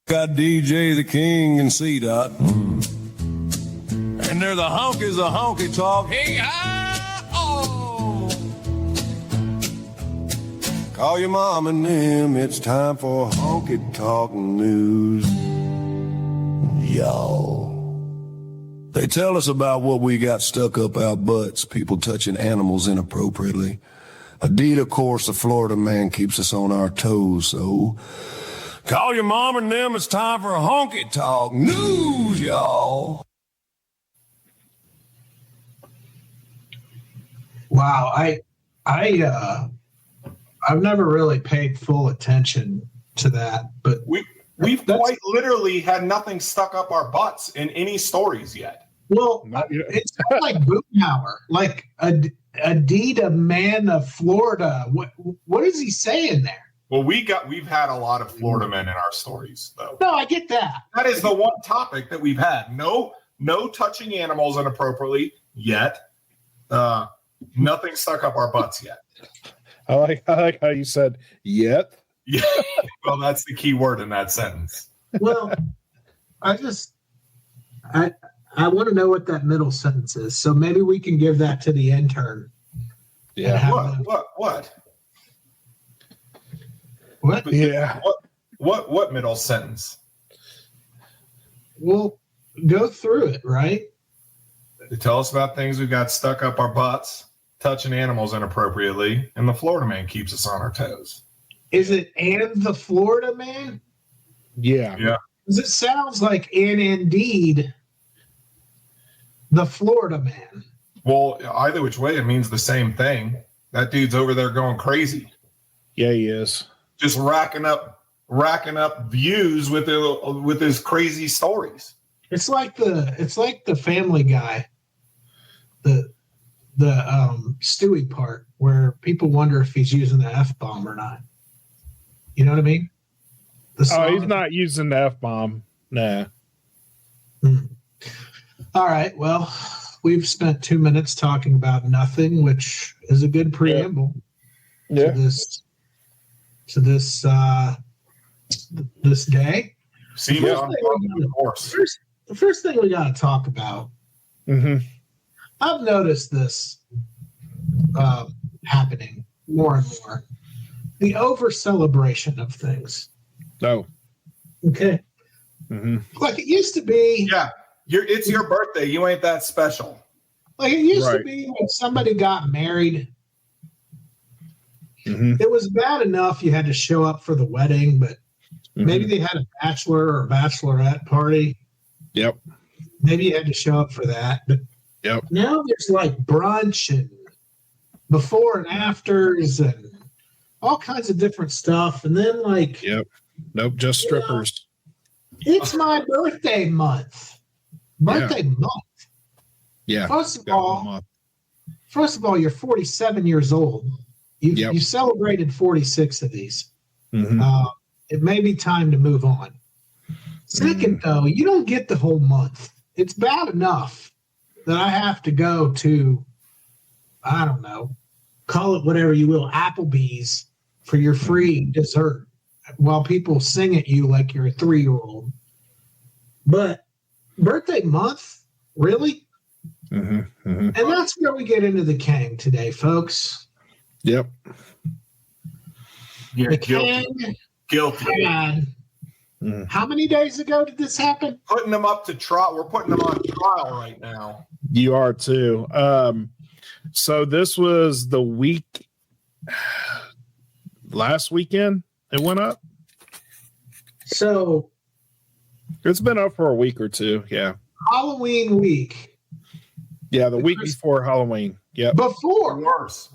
Got DJ the King and C-Dot. And they're the honkies of honky talk. Hey-ah-oh! Call your mom and them, it's time for honky talk news. Y'all. They tell us about what we got stuck up our butts, people touching animals inappropriately. Indeed, of course, the Florida man keeps us on our toes, so... Call your mom and them, it's time for honky talk news, y'all. Wow, I've never really paid full attention to that, but we've quite literally had nothing stuck up our butts in any stories yet. Well, it's not like Boomhauer, like Adida man of Florida. What is he saying there? Well, we've had a lot of Florida men in our stories, though. No, I get that. That is the one topic that we've had. No touching animals inappropriately yet. Nothing stuck up our butts yet. I like how you said yet. Yeah. Well, that's the key word in that sentence. Well, I want to know what that middle sentence is. So maybe we can give that to the intern. Yeah. What? What? Yeah. What middle sentence? Well, go through it, right? To tell us about things we got stuck up our butts, touching animals inappropriately, and the Florida man keeps us on our toes. Is it and the Florida man? Yeah. Yeah. Because it sounds like and indeed the Florida man. Well, either which way, it means the same thing. That dude's over there going crazy. Yeah, he is. Just racking up views with his crazy stories. It's like the Family Guy, the Stewie part where people wonder if he's using the F-bomb or not. You know what I mean? He's not using the F-bomb. Nah. All right. Well, we've spent 2 minutes talking about nothing, which is a good preamble to this day. See, The first thing we got to talk about. Mm-hmm. I've noticed this happening more and more. The over celebration of things. Oh. Okay. Mm-hmm. Like it used to be. Yeah. It's your birthday. You ain't that special. Like it used to be when somebody got married. Mm-hmm. It was bad enough you had to show up for the wedding, but maybe they had a bachelor or bachelorette party. Yep. Maybe you had to show up for that. But now there's like brunch and before and afters and all kinds of different stuff. And then like Nope, just strippers. It's my birthday month. Month. Yeah. First of all, you're 47 years old. You celebrated 46 of these. Mm-hmm. It may be time to move on. Second, though, you don't get the whole month. It's bad enough that I have to go to, I don't know, call it whatever you will, Applebee's for your free dessert while people sing at you like you're a 3-year-old. But birthday month, really? Mm-hmm. Mm-hmm. And that's where we get into the Kang today, folks. Yep. You're guilty. Had, how many days ago did this happen? Putting them up to trial. We're putting them on trial right now. You are too. So this was the week last weekend it went up. So it's been up for a week or two. Yeah. Halloween week. Yeah, the week before Halloween. Yeah. Before.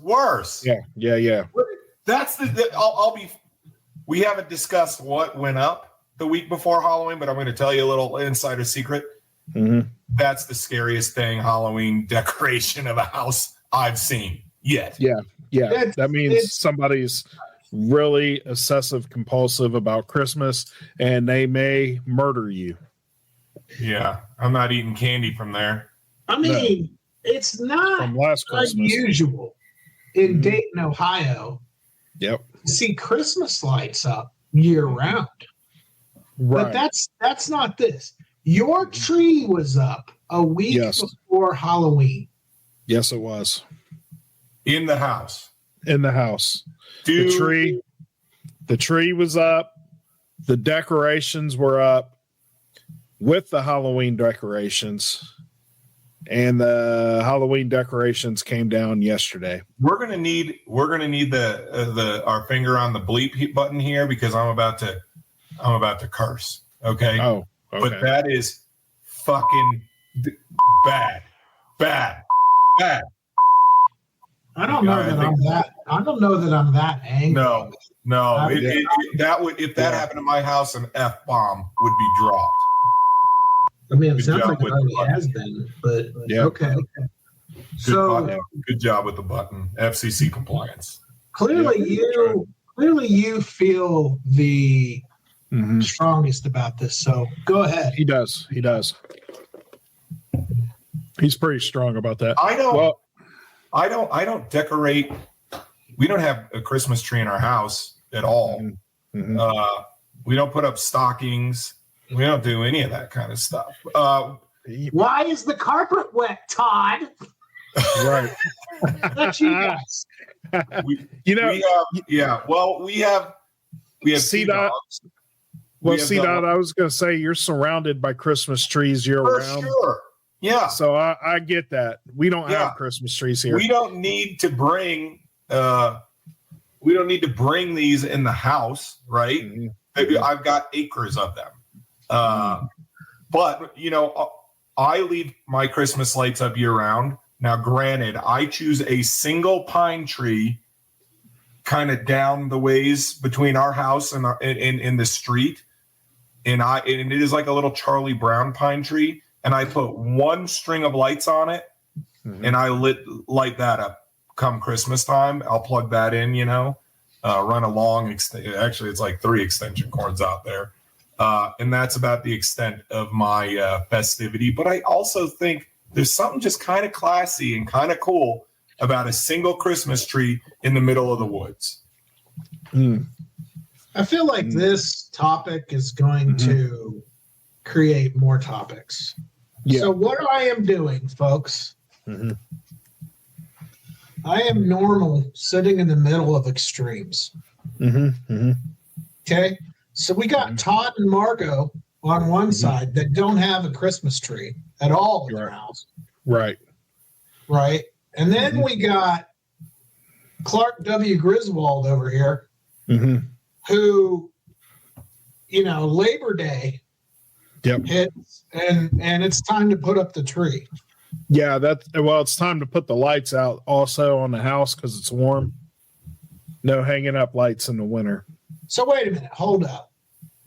Worse. Yeah. That's we haven't discussed what went up the week before Halloween, but I'm going to tell you a little insider secret. Mm-hmm. That's the scariest thing Halloween decoration of a house I've seen yet. Yeah. That means somebody's really obsessive compulsive about Christmas and they may murder you. Yeah. I'm not eating candy from there. I mean, it's not from last Christmas. Unusual in Dayton, Ohio. Yep. To see Christmas lights up year round. Right. But that's not this. Your tree was up a week before Halloween. Yes, it was. In the house. In the house. The tree was up. The decorations were up with the Halloween decorations. And the Halloween decorations came down yesterday. We're gonna need the our finger on the bleep button here because I'm about to curse. Okay. Oh, okay. But that is fucking bad. I don't know that I'm that angry. No. If that happened to my house, an F-bomb would be dropped. I mean, it sounds like it already has been, but okay. Good job with the button. FCC compliance. Clearly you feel the strongest about this. So go ahead. He does. He's pretty strong about that. I don't decorate. We don't have a Christmas tree in our house at all. Mm-hmm. We don't put up stockings. We don't do any of that kind of stuff. Why is the carpet wet, Todd? Right. That's you guys. We have C-Dot. Well, C-Dot, I was going to say you're surrounded by Christmas trees year round. Sure. Yeah. So I get that. We don't have Christmas trees here. We don't need to bring these in the house, right? Mm-hmm. I've got acres of them. But I leave my Christmas lights up year round. Now, granted, I choose a single pine tree kind of down the ways between our house and in the street. And it is like a little Charlie Brown pine tree. And I put one string of lights on it and I light that up come Christmas time. I'll plug that in, run along. Actually, it's like 3 extension cords out there. And that's about the extent of my festivity. But I also think there's something just kind of classy and kind of cool about a single Christmas tree in the middle of the woods. I feel like this topic is going to create more topics. Yeah. So what I am doing, folks, I am normal sitting in the middle of extremes. Okay. So we got Todd and Margot on one side that don't have a Christmas tree at all in their house. Right. And then we got Clark W. Griswold over here, who, Labor Day hits and it's time to put up the tree. Yeah, it's time to put the lights out also on the house because it's warm. No hanging up lights in the winter. So wait a minute, hold up.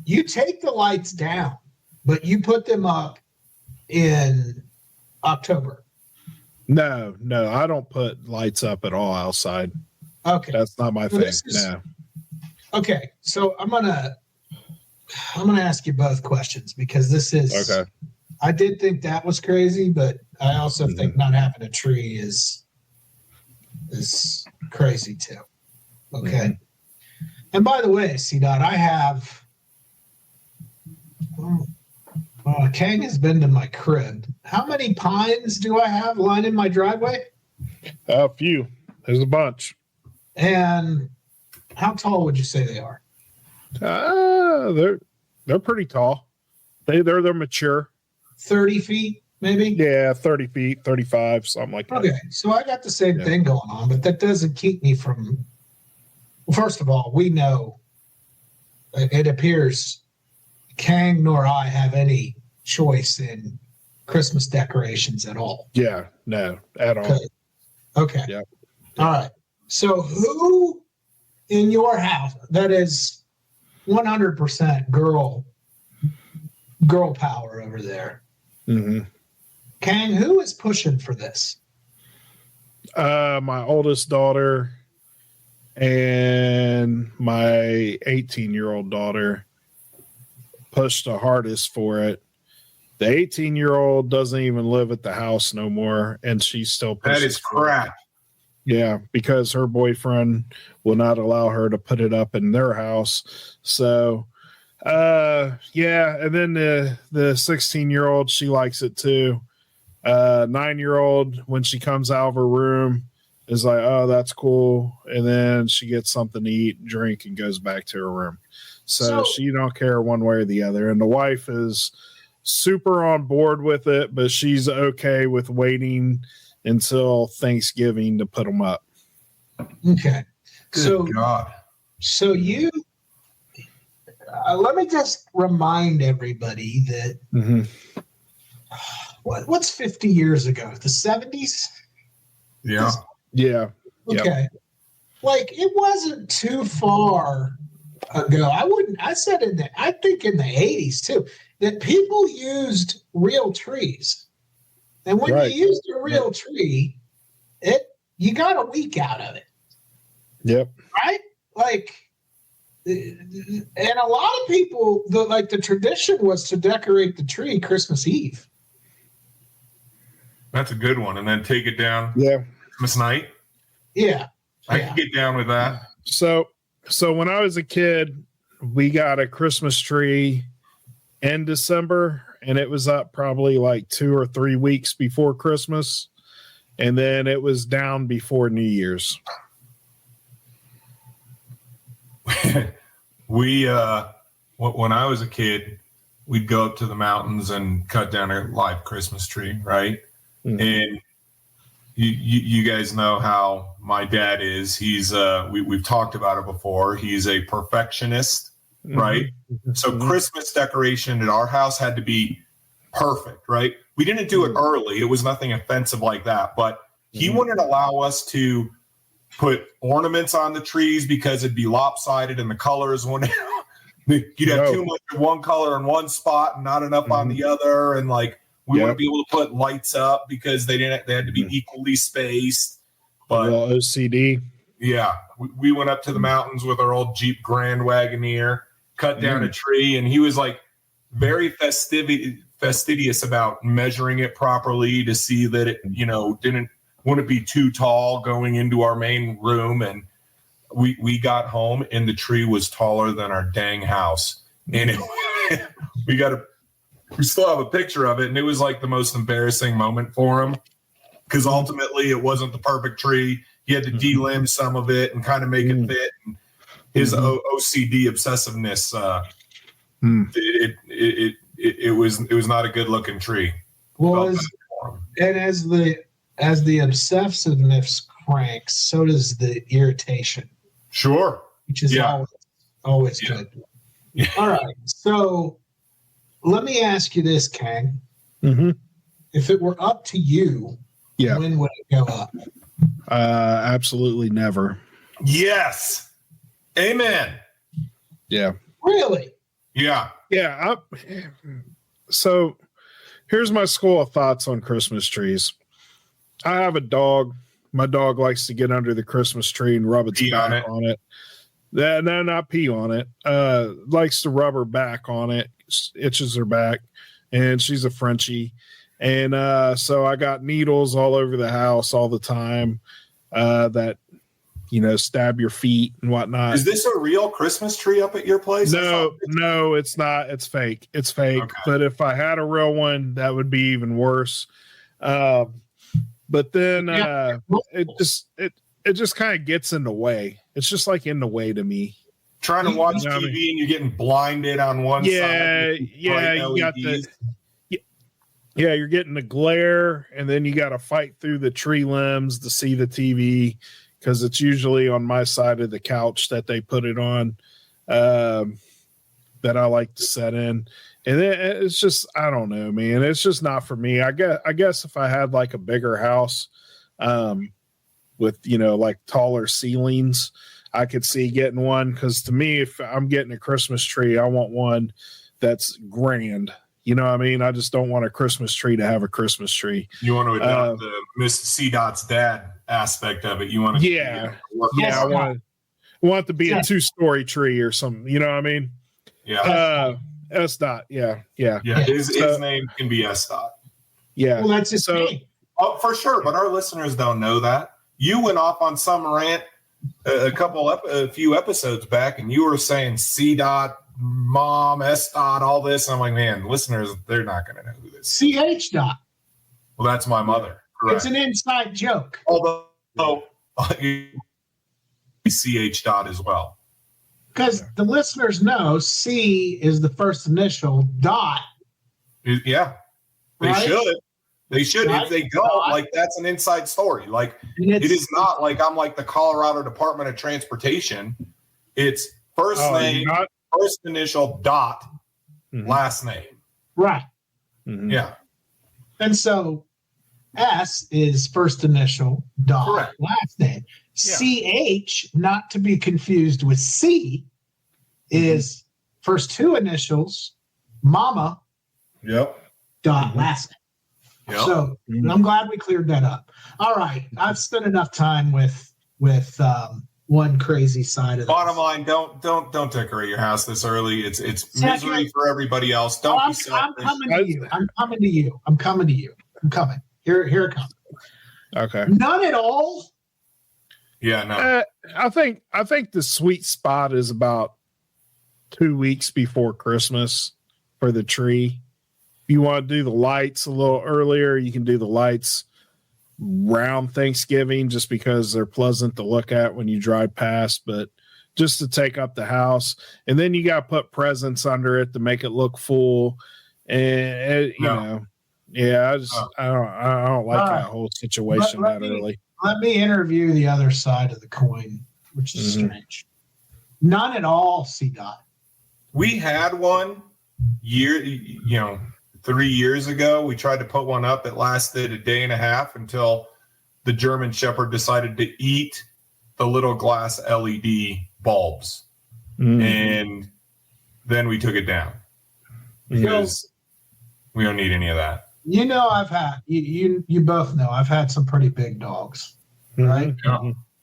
You take the lights down, but you put them up in October. No, I don't put lights up at all outside. Okay. That's not my thing. No. Okay, so I'm gonna ask you both questions because this is okay. I did think that was crazy, but I also think not having a tree is crazy too. Okay. And by the way, C-Dot, I have Kang has been to my crib. How many pines do I have lining my driveway? A few. There's a bunch. And how tall would you say they are? They're pretty tall. They're mature. 30 feet, maybe? Yeah, 30 feet, 35, something like that. Okay, so I got the same thing going on, but that doesn't keep me from. Well, first of all, we know it appears Kang nor I have any choice in Christmas decorations at all. Yeah, no, at all. Okay. Yeah. All right. So who in your house that is 100% girl power over there? Kang, who is pushing for this? My oldest daughter and my 18-year-old daughter pushed the hardest for it. The 18-year-old doesn't even live at the house no more, and she still pushes. That is crap. Yeah, because her boyfriend will not allow her to put it up in their house. So Yeah, and then the 16-year-old, she likes it too. 9-year-old, when she comes out of her room, is like, oh, that's cool, and then she gets something to eat, drink, and goes back to her room. So she don't care one way or the other. And the wife is super on board with it, but she's okay with waiting until Thanksgiving to put them up. Okay. Good God. So you, let me just remind everybody that what's 50 years ago? The 70s? Yeah. Yeah. Okay. Yep. Like it wasn't too far ago. I think in the 80s too, that people used real trees. And when you used a real tree, you got a week out of it. Yep. Right? Like, and a lot of people, the tradition was to decorate the tree Christmas Eve. That's a good one. And then take it down Christmas night. Yeah. I can get down with that. So when I was a kid, we got a Christmas tree in December, and it was up probably like 2 or 3 weeks before Christmas. And then it was down before New Year's. We when I was a kid, we'd go up to the mountains and cut down a live Christmas tree, right? Mm-hmm. And you guys know how my dad is. He's we've talked about it before. He's a perfectionist, right? So Christmas decoration at our house had to be perfect, right? We didn't do it early. It was nothing offensive like that, but he wouldn't allow us to put ornaments on the trees because it'd be lopsided and the colors wouldn't. You'd have too much of one color in one spot and not enough on the other, and like we want to be able to put lights up because they had to be equally spaced. But OCD. Yeah, we went up to the mountains with our old Jeep Grand Wagoneer, cut down a tree, and he was like very fastidious about measuring it properly to see that it, wouldn't be too tall going into our main room. And we got home and the tree was taller than our dang house. And we still have a picture of it. And it was like the most embarrassing moment for him because ultimately it wasn't the perfect tree. He had to delimb some of it and kind of make it fit. And his OCD obsessiveness, it was not a good looking tree. And as the obsessiveness cranks, so does the irritation. Sure. Which is always good. Yeah. All right. So let me ask you this, Kang. If it were up to you, when would it go up? Absolutely never. Yes. Amen. Yeah. Really? Yeah. Yeah. So here's my school of thoughts on Christmas trees. I have a dog. My dog likes to get under the Christmas tree and rub its back on it. No, not pee on it. Likes to rub her back on it, itches her back, and she's a Frenchie. And so I got needles all over the house all the time that, stab your feet and whatnot. Is this a real Christmas tree up at your place? No, it's not. It's fake. It's fake. Okay. But if I had a real one, that would be even worse. But then it just kind of gets in the way. It's just like in the way to me. Trying to watch TV and you're getting blinded on one side. Yeah, you got you're getting the glare, and then you got to fight through the tree limbs to see the TV because it's usually on my side of the couch that they put it on. That I like to set in. And it's just, I don't know, man. It's just not for me. I guess if I had like a bigger house with, like taller ceilings, I could see getting one. Because to me, if I'm getting a Christmas tree, I want one that's grand. You know what I mean? I just don't want a Christmas tree to have a Christmas tree. You want to adopt the Miss C. Dot's dad aspect of it. You want to, I want it to be a 2-story tree or something. You know what I mean? Yeah. S. Dot. Yeah. His name can be S. Dot. Yeah. Well, that's his name. Oh, for sure. But our listeners don't know that. You went off on some rant a few episodes back, and you were saying C. Dot mom, S dot, all this. I'm like, man, listeners, they're not going to know who this is. CH dot. Well, that's my mother. Correct. It's an inside joke. Although CH dot as well. Because the listeners know C is the first initial, dot. Yeah. They Right? should. They should. Right? If they don't, Dot. like, that's an inside story. Like, And it is not like I'm like the Colorado Department of Transportation. It's first name, first initial, dot, last name. Right. Mhm. Yeah. And so S is first initial, dot, Correct. last name. Yeah. CH, not to be confused with C, is first two initials, mama, Yep. dot, last name. Yep. So I'm glad we cleared that up. All right. I've spent enough time with one crazy side of this. Bottom line, don't decorate your house this early. It's Second- misery for everybody else. Don't be I'm selfish. coming to you. I'm coming to you. I'm coming to you. I'm coming. Here it comes. Okay. None at all. Yeah, no. I think the sweet spot is about 2 weeks before Christmas for the tree. If you want to do the lights a little earlier, you can do the lights around Thanksgiving just because they're pleasant to look at when you drive past, but just to take up the house. And then you got to put presents under it to make it look full. And you know, yeah, I don't like that whole situation Let that early. Let me interview the other side of the coin, which is strange. None at all, C-Dot. We had one 3 years ago. We tried to put one up. It lasted a day and a half until the German Shepherd decided to eat the little glass LED bulbs. And then we took it down because we don't need any of that. You know, I've had you both know I've had some pretty big dogs, right?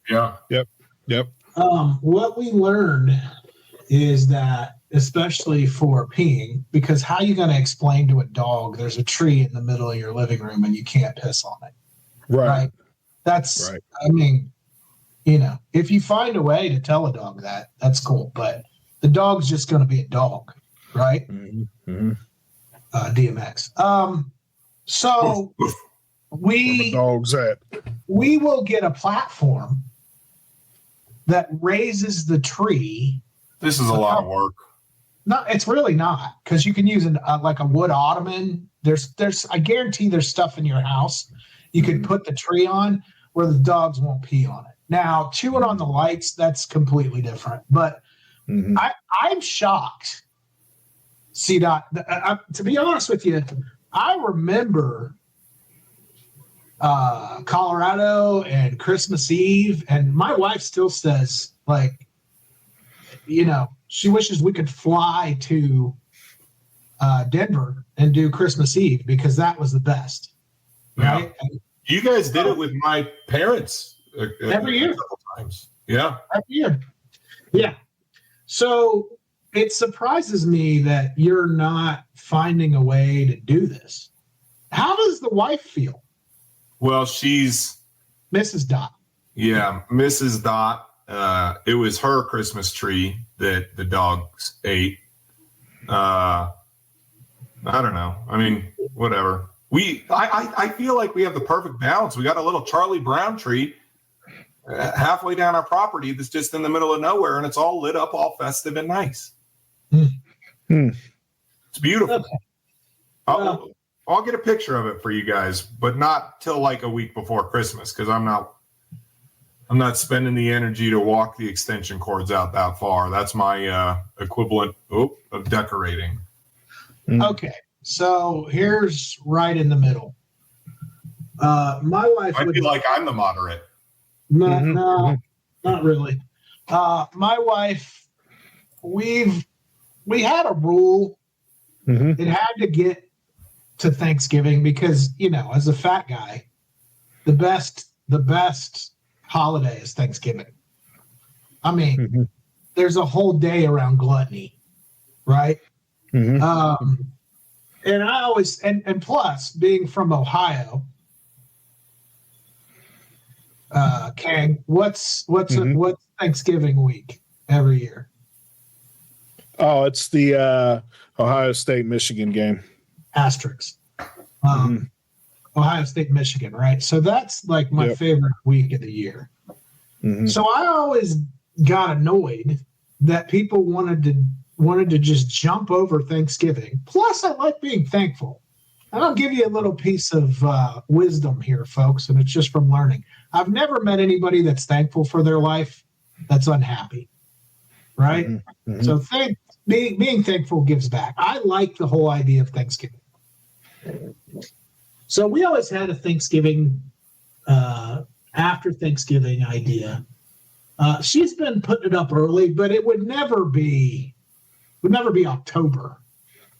Yeah. Yep. What we learned is that, especially for peeing, because how are you going to explain to a dog there's a tree in the middle of your living room and you can't piss on it? Right. That's right. I mean, you know, if you find a way to tell a dog that, that's cool, but the dog's just going to be a dog, right? DMX. So Where the dog's at. we will get a platform that raises the tree. This is a lot of work. No, it's really not, because you can use like a wood ottoman. There's I guarantee there's stuff in your house you could put the tree on where the dogs won't pee on it. Now, chewing on the lights, that's completely different. But I'm shocked. C-Dot, to be honest with you, I remember Colorado and Christmas Eve, and my wife still says, like, you know, she wishes we could fly to Denver and do Christmas Eve because that was the best, right? Yeah. You guys did it with my parents Every year. a couple times. Yeah. Every year. Yeah. So it surprises me that you're not finding a way to do this. How does the wife feel? Well, she's Mrs. Dot. Yeah, Mrs. Dot. It was her Christmas tree that the dogs ate. I don't know. I mean, whatever. I feel like we have the perfect balance. We got a little Charlie Brown tree halfway down our property that's just in the middle of nowhere, and it's all lit up, all festive and nice. It's beautiful. Okay. I'll get a picture of it for you guys, but not till like a week before Christmas, because I'm not spending the energy to walk the extension cords out that far. That's my equivalent of decorating. Okay. So here's right in the middle. My wife I would feel like I'm the moderate. No, not really. My wife, we had a rule. It had to get to Thanksgiving because, you know, as a fat guy, the best holiday is Thanksgiving. I mean, there's a whole day around gluttony, right? And I always and plus being from Ohio, Kang, what's Thanksgiving week every year? Oh, it's the Ohio State Michigan game. Asterisks. Ohio State, Michigan, right? So that's like my favorite week of the year. Mm-hmm. So I always got annoyed that people wanted to just jump over Thanksgiving. Plus, I like being thankful. And I'll give you a little piece of wisdom here, folks, and it's just from learning. I've never met anybody that's thankful for their life that's unhappy, right? Mm-hmm. So being thankful gives back. I like the whole idea of Thanksgiving. So we always had a Thanksgiving, after Thanksgiving idea. She's been putting it up early, but it would never be October,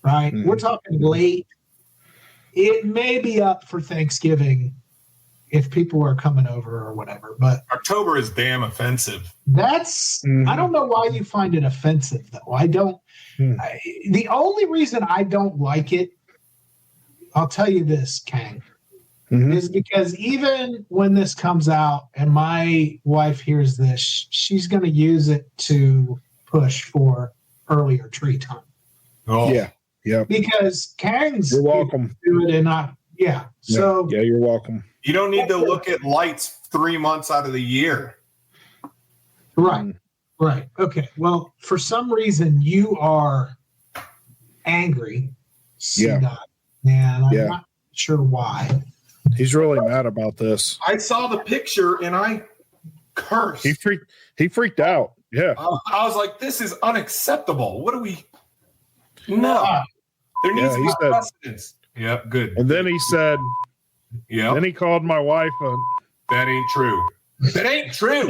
right? Mm-hmm. We're talking late. It may be up for Thanksgiving if people are coming over or whatever, but October is damn offensive. that's, I don't know why you find it offensive though. I don't, the only reason I don't like it, I'll tell you this, Kang, is because even when this comes out and my wife hears this, she's going to use it to push for earlier tree time. Oh, Yeah. Because Kang's You're welcome. do it and not, So yeah, you're welcome. You don't need to look at lights 3 months out of the year. Right. Okay. Well, for some reason you are angry. Yeah. And I'm not sure why. He's really mad about this. I saw the picture and I cursed. He freaked out. Yeah. I was like, this is unacceptable. What do we? No. There needs to be precedence. Yep, good. And then he said, yeah. Then he called my wife. That ain't true. That ain't true.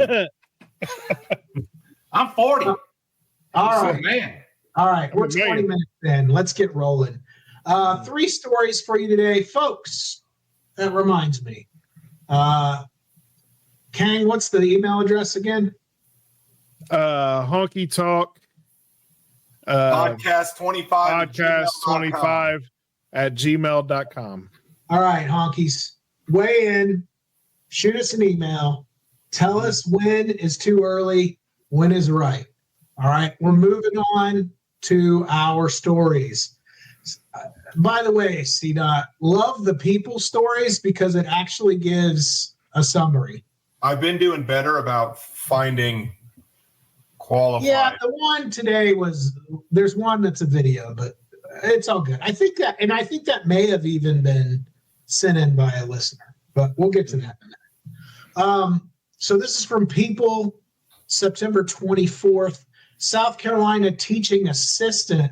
I'm 40. All right. Man. All right. We're 20 minutes in. Let's get rolling. 3 stories for you today, folks. That reminds me. Kang, what's the email address again? Honky Talk. Podcast 25. Podcast 25 at gmail.com. All right, honkies. Weigh in. Shoot us an email. Tell us when is too early, when is right. All right. We're moving on to our stories. By the way, CDOT, love the people stories because it actually gives a summary. I've been doing better about finding qualified. Yeah, the one today there's one that's a video, but it's all good. I think that may have even been sent in by a listener, but we'll get to that in a minute. So this is from People, September 24th. South Carolina teaching assistant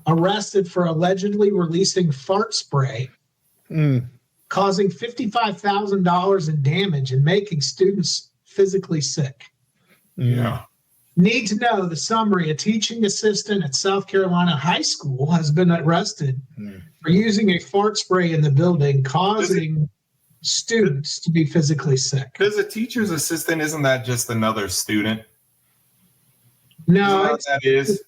arrested for allegedly releasing fart spray, causing $55,000 in damage and making students physically sick. Yeah. Need to know the summary. A teaching assistant at South Carolina High School has been arrested for using a fart spray in the building, causing students to be physically sick. Because a teacher's assistant, isn't that just another student? No, that is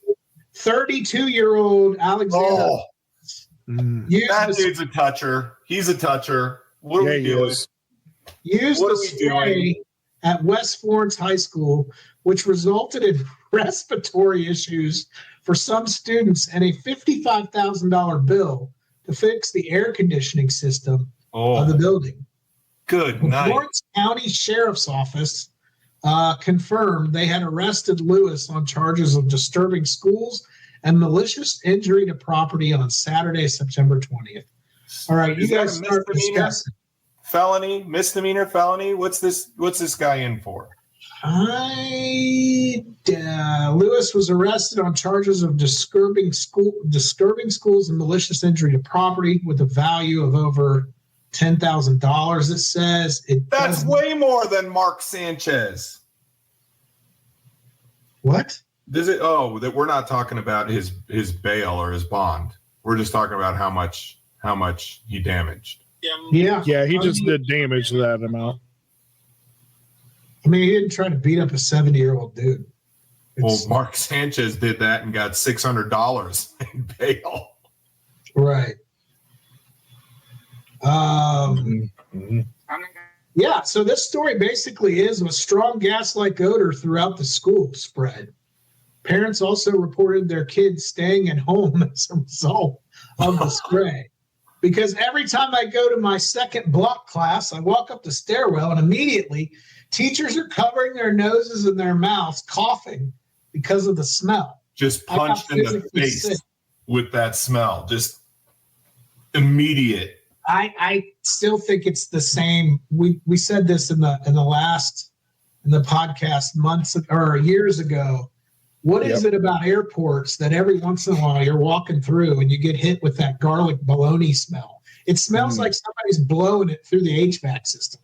32-year-old Alexander. Oh, that dude's a toucher. He's a toucher. What are we doing? Used the spray at West Florence High School, which resulted in respiratory issues for some students and a $55,000 bill to fix the air conditioning system of the building. Good The night. Florence County Sheriff's Office confirmed they had arrested Lewis on charges of disturbing schools and malicious injury to property on Saturday, September 20th. All right, you guys start discussing. Felony, misdemeanor, felony. What's this guy in for? Lewis was arrested on charges of disturbing schools and malicious injury to property with a value of over $10,000. It says that's way more than Mark Sanchez. What? Does it? Oh, that we're not talking about his bail or his bond. We're just talking about how much he damaged. Yeah. Yeah, he just did damage to that amount. I mean, he didn't try to beat up a 70-year-old dude. Well, Mark Sanchez did that and got $600 in bail. Right. Yeah, so this story basically is a strong gas-like odor throughout the school spread. Parents also reported their kids staying at home as a result of the spray. Because every time I go to my second block class, I walk up the stairwell and immediately teachers are covering their noses and their mouths, coughing because of the smell. Just punched in the face with that smell. Just immediate. I still think it's the same. We said this in the podcast months or years ago. What is it about airports that every once in a while you're walking through and you get hit with that garlic bologna smell? It smells like somebody's blowing it through the HVAC system.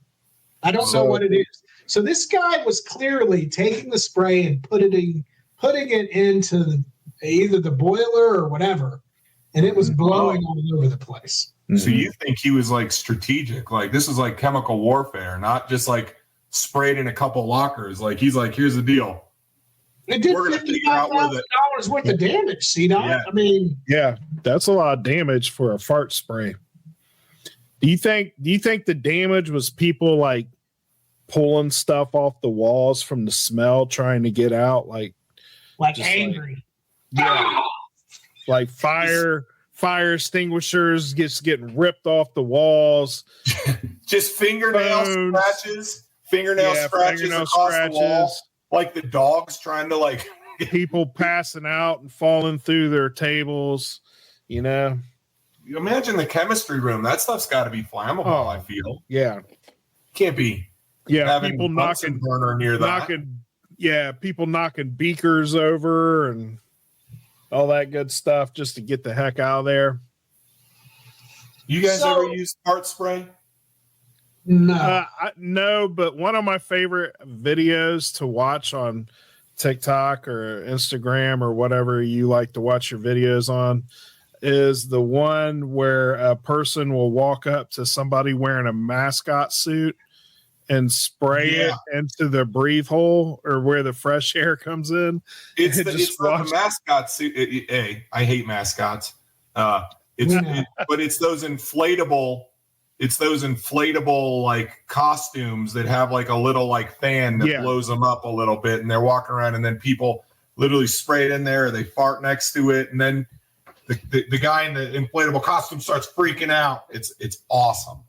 I don't know what it is. So this guy was clearly taking the spray and putting it into either the boiler or whatever, and it was blowing all over the place. So you think he was like strategic? Like this is like chemical warfare, not just like sprayed in a couple lockers. Like he's like, here's the deal. It did $55,000 worth of damage, C-Dot. Yeah. I mean, yeah, that's a lot of damage for a fart spray. Do you think the damage was people like pulling stuff off the walls from the smell, trying to get out, like angry? Like fire extinguishers getting ripped off the walls. Just fingernail scratches across the wall. Like the dogs trying to like people passing out and falling through their tables, you know. You imagine the chemistry room. That stuff's got to be flammable. I feel. Yeah. Can't be. Yeah. Having People Bunsen burner near that. People knocking beakers over and all that good stuff just to get the heck out of there. You guys ever use fart spray? No. No, but one of my favorite videos to watch on TikTok or Instagram or whatever you like to watch your videos on is the one where a person will walk up to somebody wearing a mascot suit and spray it into the breathe hole or where the fresh air comes in. It's not the mascot suit. I hate mascots. But it's those inflatable. It's those inflatable like costumes that have like a little like fan that blows them up a little bit, and they're walking around, and then people literally spray it in there, or they fart next to it, and then the guy in the inflatable costume starts freaking out. It's awesome.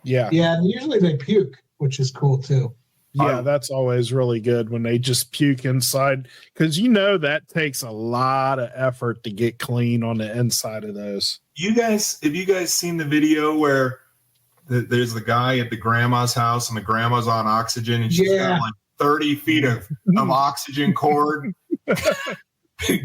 Yeah. And usually they puke, which is cool too. Yeah, that's always really good when they just puke inside, because that takes a lot of effort to get clean on the inside of those. Have you guys seen the video where there's the guy at the grandma's house and the grandma's on oxygen and she's got like 30 feet of oxygen cord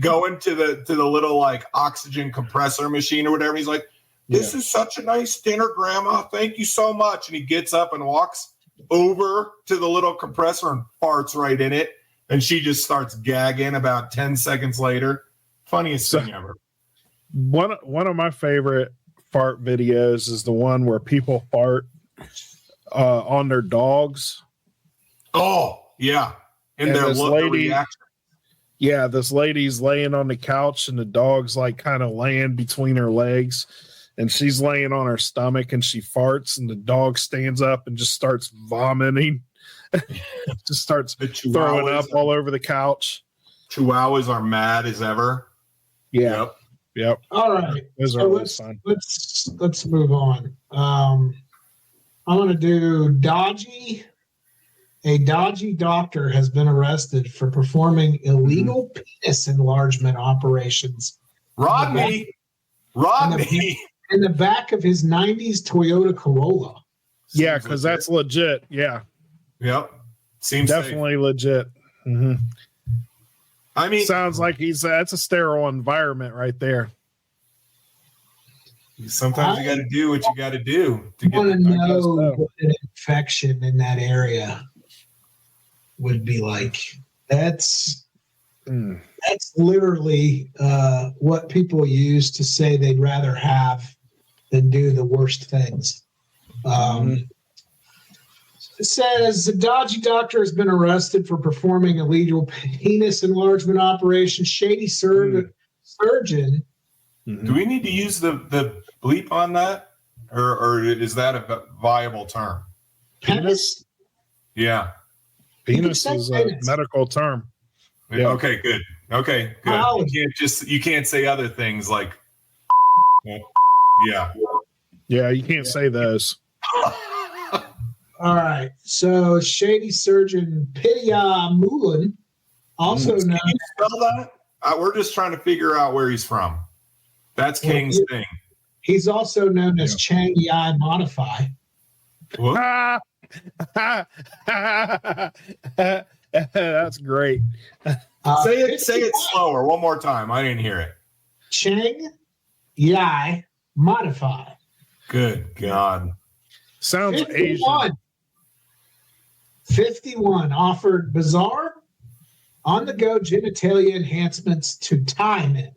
going to the little like oxygen compressor machine or whatever. He's like, this is such a nice dinner, Grandma. Thank you so much. And he gets up and walks over to the little compressor and farts right in it. And she just starts gagging about 10 seconds later. Funniest thing ever. One of my favorite fart videos is the one where people fart on their dogs. Oh, yeah. And their reaction. Yeah, this lady's laying on the couch and the dog's like kind of laying between her legs, and she's laying on her stomach and she farts and the dog stands up and just starts vomiting. Just starts throwing up all over the couch. Chihuahuas are mad as ever. Yeah. Yep. All right. Those are always fun. Let's move on. I'm going to do dodgy. A dodgy doctor has been arrested for performing illegal penis enlargement operations. Rodney. In the back of his 90s Toyota Corolla. Yeah, because that's legit. Yeah. Yep. Seems definitely legit. Mm-hmm. I mean, sounds like that's a sterile environment right there. Sometimes you got to do what you got to do to get. I want to know what an infection in that area would be like. That's literally what people use to say they'd rather have than do the worst things. It says the dodgy doctor has been arrested for performing illegal penis enlargement operation. Shady surgeon. Do we need to use the bleep on that, or is that a viable term? Penis. Yeah. Penis is a medical term. Yeah. Okay, good. Okay, good. Biology. You can't say other things like, yeah. Yeah, you can't say those. All right. So shady surgeon Pitya Mullen, also known Can you spell that? We're just trying to figure out where he's from. That's King's thing. He's also known as Chang Yai Modify. What? That's great. Say it slower one more time. I didn't hear it. Chang Yai Modify. Good God. Sounds 51. Asian. 51 offered bizarre on-the-go genitalia enhancements to Thai men.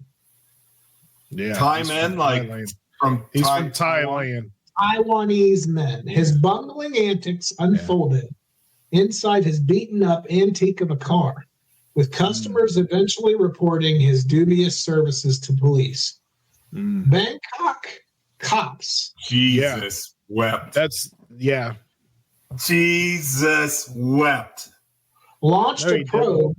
Yeah, Thai men, like he's from Thailand. Taiwanese men. His bungling antics unfolded inside his beaten-up antique of a car, with customers eventually reporting his dubious services to police. Bangkok cops. Jesus wept. Jesus wept. Launched a probe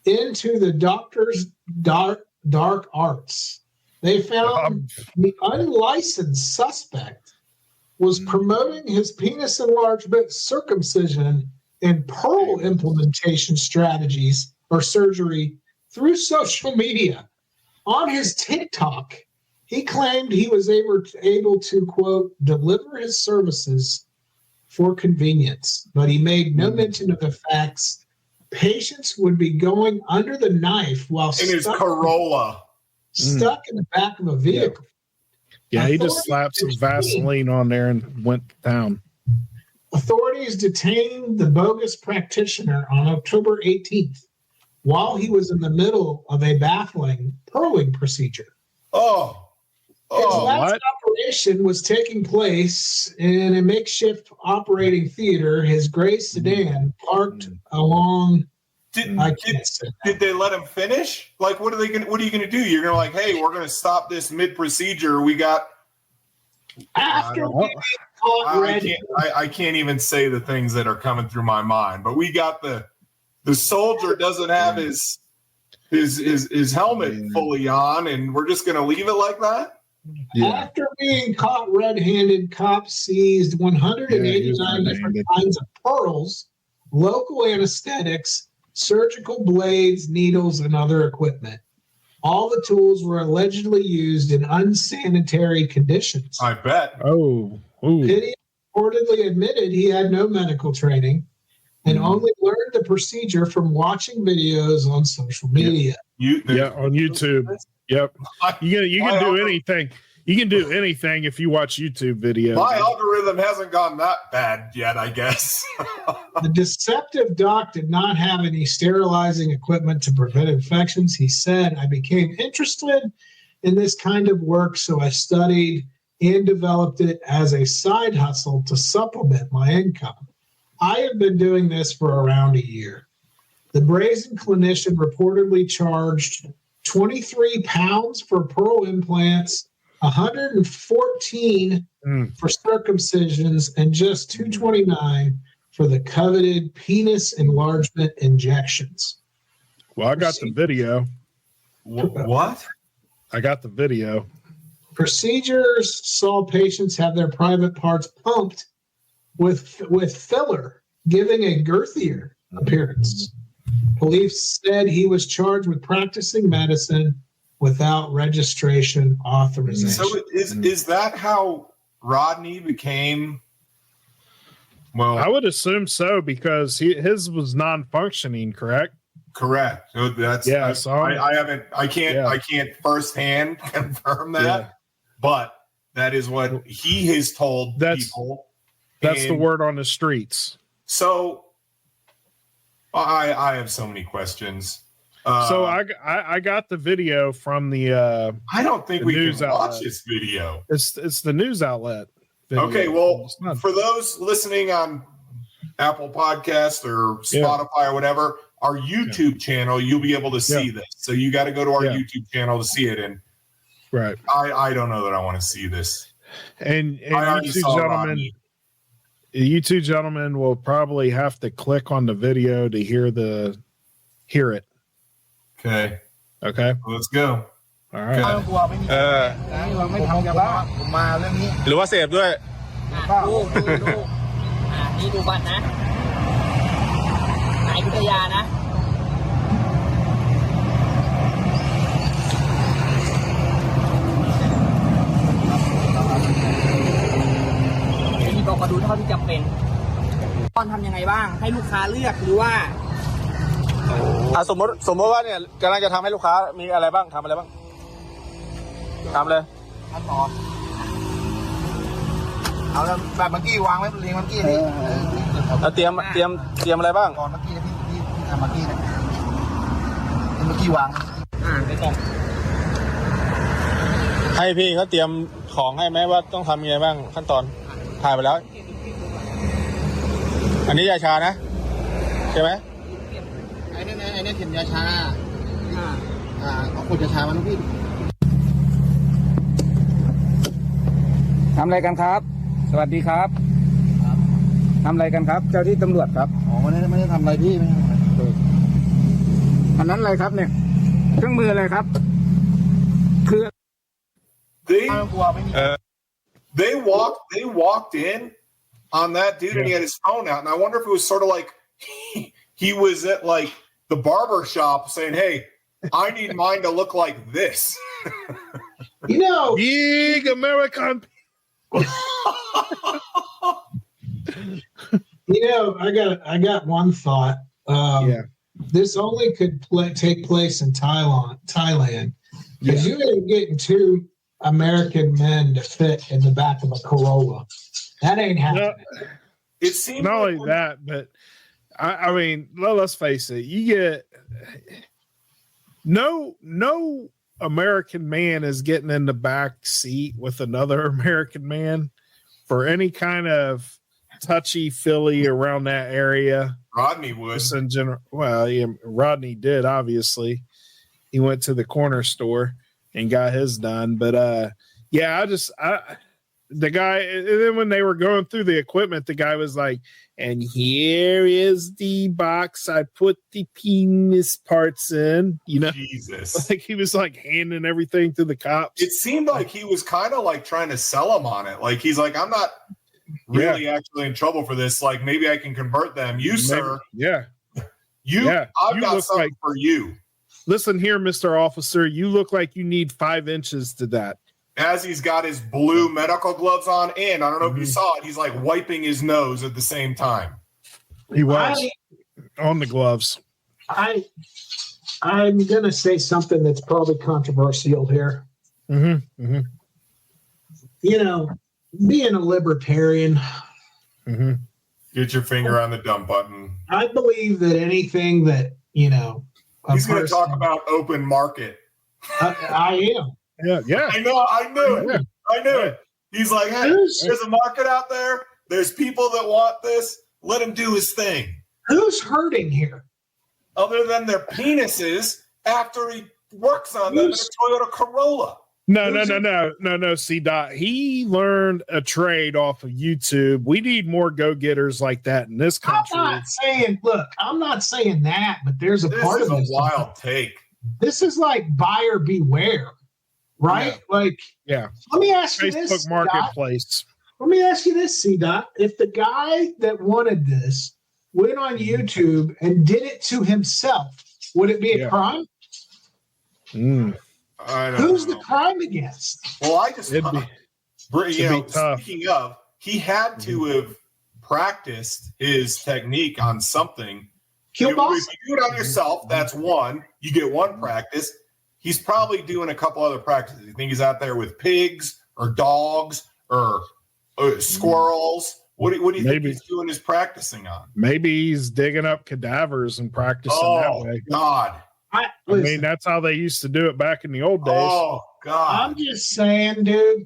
into the doctor's dark arts. They found the unlicensed suspect was promoting his penis enlargement, circumcision, and pearl implementation strategies or surgery through social media. On his TikTok, he claimed he was able to, quote, deliver his services for convenience, but he made no mention of the facts patients would be going under the knife while in his Corolla. Stuck in the back of a vehicle. Yeah, he just slapped some Vaseline on there and went down. Authorities detained the bogus practitioner on October 18th while he was in the middle of a baffling pearling procedure. His last operation was taking place in a makeshift operating theater, his gray sedan parked along. Did they let him finish? Like, what are you gonna do? You're gonna like, hey, we're gonna stop this mid procedure. We got after I can't even say the things that are coming through my mind. But we got the soldier doesn't have his helmet fully on, and we're just gonna leave it like that. Yeah. After being caught red-handed, cops seized 189 different kinds of pearls, local anesthetics, surgical blades, needles, and other equipment. All the tools were allegedly used in unsanitary conditions. I bet. Pitty reportedly admitted he had no medical training and only learned the procedure from watching videos on social media. On YouTube. Yep. You can do anything. You can do anything if you watch YouTube videos. My algorithm hasn't gone that bad yet, I guess. The deceptive doc did not have any sterilizing equipment to prevent infections. He said, I became interested in this kind of work, so I studied and developed it as a side hustle to supplement my income. I have been doing this for around a year. The brazen clinician reportedly charged 23 pounds for pearl implants, 114 for circumcisions, and just 229 for the coveted penis enlargement injections. Well, I got the video. What? I got the video. Procedures saw patients have their private parts pumped with filler, giving a girthier appearance. Police said he was charged with practicing medicine without registration authorization. So is that how Rodney became? Well, I would assume so because his was non-functioning, correct? Correct. So that's I can't firsthand confirm that, but that is what he has told people. That's the word on the streets. So I have so many questions. So I got the video from the I don't think we can watch outlet. this video. It's the news outlet video. Okay, well, for those listening on Apple Podcast or Spotify or whatever, our YouTube channel, you'll be able to see this. So you got to go to our YouTube channel to see it. And right, I don't know that I want to see this. And you two gentlemen will probably have to click on the video to hear it. Okay. Okay. Let's go. All right. เราไม่ทำกับผมมาเรื่องนี้ หรือว่าเสพด้วย ดูนี่ดูบัตรนะไหนพิทยานะนี่บอกมาดูเท่าที่จำเป็นตอนทำยังไงบ้างให้ลูกค้าเลือกหรือว่า สมมติว่าเนี่ยกำลังจะทำให้ลูกค้ามีอะไรบ้างทำอะไรบ้างทำเลย ขั้นตอนเอาแล้วแบบเมื่อกี้วางไว้เรียงเมื่อกี้นี่ เตรียมอะไรบ้าง ก่อนเมื่อกี้นะพี่ทำเมื่อกี้นะเมื่อกี้วางไม่ต้อง ให้พี่เขาเตรียมของให้ไหมว่าต้องทำยังไงบ้างขั้นตอนถ่ายไปแล้ว อันนี้ยาชานะใช่ไหม ไอ้นี่เข็มยาชาเอาขวดยาชามาลูกพี่ทำอะไรกันครับ สวัสดีครับทำอะไรกันครับ เจ้าที่ตำรวจครับอ๋อไม่ได้ทำอะไรพี่ไม่ได้ทำอะไรอันนั้นอะไรครับเนี่ยเครื่องมืออะไรครับคือ They walked in on that dude and he had his phone out, and I wonder if it was sort of like he was at like the barber shop saying, "Hey, I need mine to look like this." You know, Big American. I got one thought. This only could take place in Thailand, because you ain't getting two American men to fit in the back of a Corolla. That ain't happening. It seems Not only that, but I mean, let's face it. You get no American man is getting in the back seat with another American man for any kind of touchy-feely around that area. Rodney would. Just in general. Well, yeah, Rodney did, obviously. He went to the corner store and got his done. But the guy, and then when they were going through the equipment, the guy was like, and here is the box I put the penis parts in, Jesus. Like he was like handing everything to the cops. It seemed like he was kind of like trying to sell him on it. Like he's like, I'm not really actually in trouble for this. Like maybe I can convert them. You, sir. Yeah. I've got something for you. Listen here, Mr. Officer, you look like you need 5 inches to that. As he's got his blue medical gloves on, and I don't know if you saw it, he's like wiping his nose at the same time. He was on the gloves. I'm going to say something that's probably controversial here. Being a libertarian, Get your finger on the dump button. I believe that anything that, He's going to talk about open market. I am. Yeah. I know. I knew it. I knew it. He's like, hey, there's a market out there. There's people that want this. Let him do his thing. Who's hurting here? Other than their penises after he works on them in a Toyota Corolla. No. See, Dot, he learned a trade off of YouTube. We need more go-getters like that in this country. I'm not saying that, but there's a part of this. This is a wild take. This is like buyer beware, right? Let me ask you this, Facebook Marketplace. Let me ask you this, C-Dot. If the guy that wanted this went on YouTube and did it to himself, would it be a crime? Who's the crime against? Well, I just, speaking of, he had to have practiced his technique on something. If you do it on yourself, that's one. You get one practice. He's probably doing a couple other practices. You think he's out there with pigs or dogs or squirrels? What do you think he's doing his practicing on? Maybe he's digging up cadavers and practicing that way. God. I mean, that's how they used to do it back in the old days. Oh, God. I'm just saying, dude,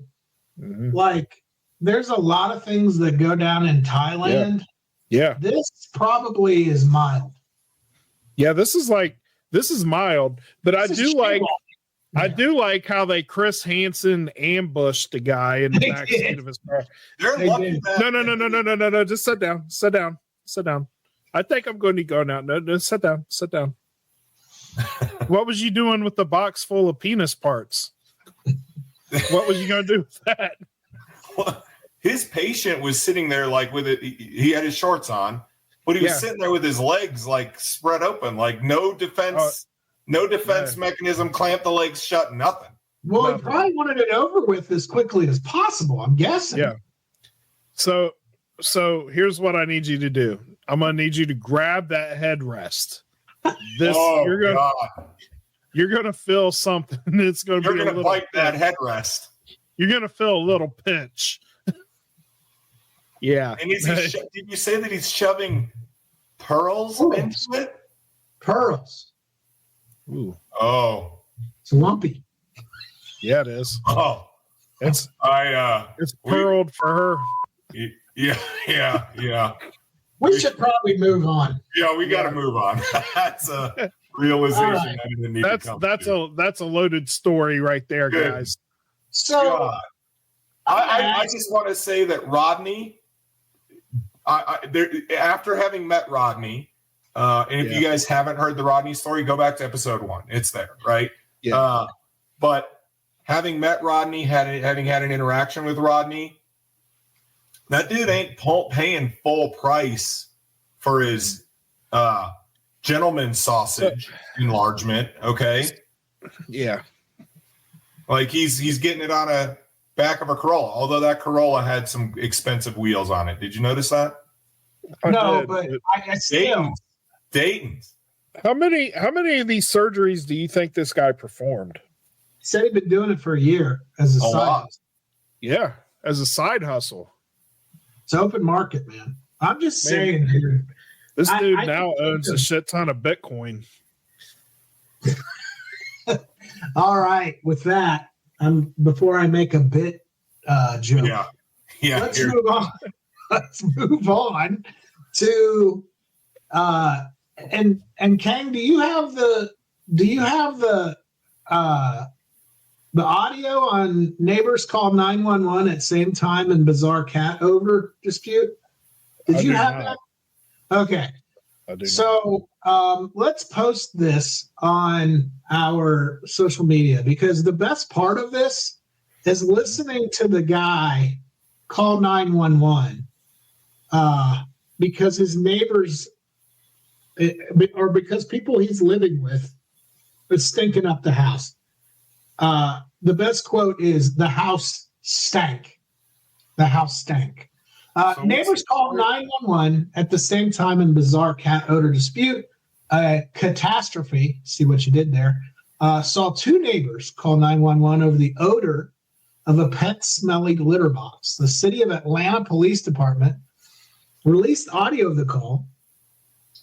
like, there's a lot of things that go down in Thailand. Yeah. This probably is mild. Yeah, this is mild, but I do like how they Chris Hansen ambushed the guy in the backseat of his car. They're lucky that. No. Just sit down. I think I'm going to go now. No, sit down. What was you doing with the box full of penis parts? What was you going to do with that? Well, his patient was sitting there like with it. He had his shorts on, but he was sitting there with his legs like spread open, like no defense mechanism, clamp the legs shut, nothing. Well, he probably wanted it over with as quickly as possible, I'm guessing. Yeah. So here's what I need you to do. I'm going to need you to grab that headrest. You're going to feel something. It's going to be You're going to bite that headrest. You're going to feel a little pinch. Yeah. And did you say that he's shoving pearls into it? Pearls. Ooh. Oh. It's lumpy. Yeah, it is. Oh. It's pearled for her. Yeah. We should probably move on. Yeah, we got to move on. That's a realization I didn't need to come to. That's a loaded story right there, Good. guys. So I just want to say that Rodney, after having met Rodney, and if you guys haven't heard the Rodney story, go back to episode 1. It's there, right? Yeah. But having met Rodney, having had an interaction with Rodney, that dude ain't paying full price for his gentleman's sausage enlargement. Okay. Yeah. Like he's getting it on a back of a Corolla, although that Corolla had some expensive wheels on it. Did you notice that? but I still. Dayton's. How many of these surgeries do you think this guy performed? He said he'd been doing it for a year as a side lot. hustle. Yeah, as a side hustle. It's open market, man. I'm just saying here. This dude now owns a shit ton of Bitcoin. All right, with that, before I make a bit joke. Yeah. Let's move on. Let's move on to and Kang, do you have the audio on neighbors called 911 at same time and bizarre cat over dispute? Did you have that? Okay. So let's post this on our social media, because the best part of this is listening to the guy call 911 because his neighbors or because people he's living with are stinking up the house. The best quote is, "The house stank. The house stank." Neighbors called 911 at the same time in bizarre cat odor dispute. Catastrophe, see what you did there, saw 2 neighbors call 911 over the odor of a pet smelly litter box. The City of Atlanta Police Department released audio of the call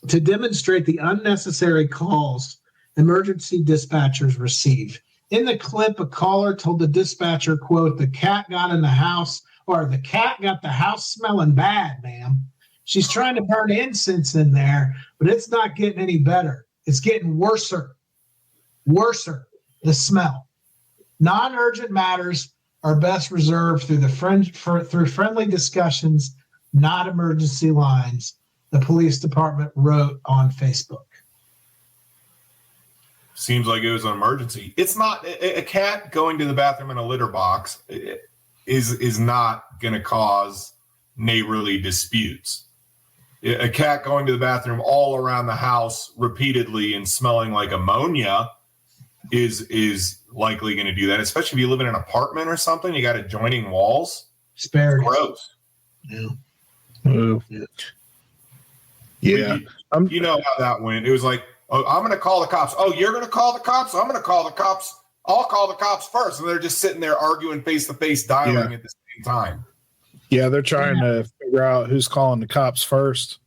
to demonstrate the unnecessary calls emergency dispatchers receive. In the clip, a caller told the dispatcher, quote, "The cat got in the house," or "The cat got the house smelling bad, ma'am. She's trying to burn incense in there, but it's not getting any better. It's getting worser, the smell. Non-urgent matters are best reserved through through friendly discussions, not emergency lines," the police department wrote on Facebook. Seems like it was an emergency. It's not a cat going to the bathroom in a litter box is not going to cause neighborly disputes. A cat going to the bathroom all around the house repeatedly and smelling like ammonia is likely going to do that, especially if you live in an apartment or something. You got adjoining walls. Asparagus. Gross. Yeah. Yeah. You know how that went. It was like, "Oh, I'm going to call the cops." "Oh, you're going to call the cops? I'm going to call the cops. I'll call the cops first." And they're just sitting there arguing face to face, dialing at the same time. Yeah, they're trying to figure out who's calling the cops first.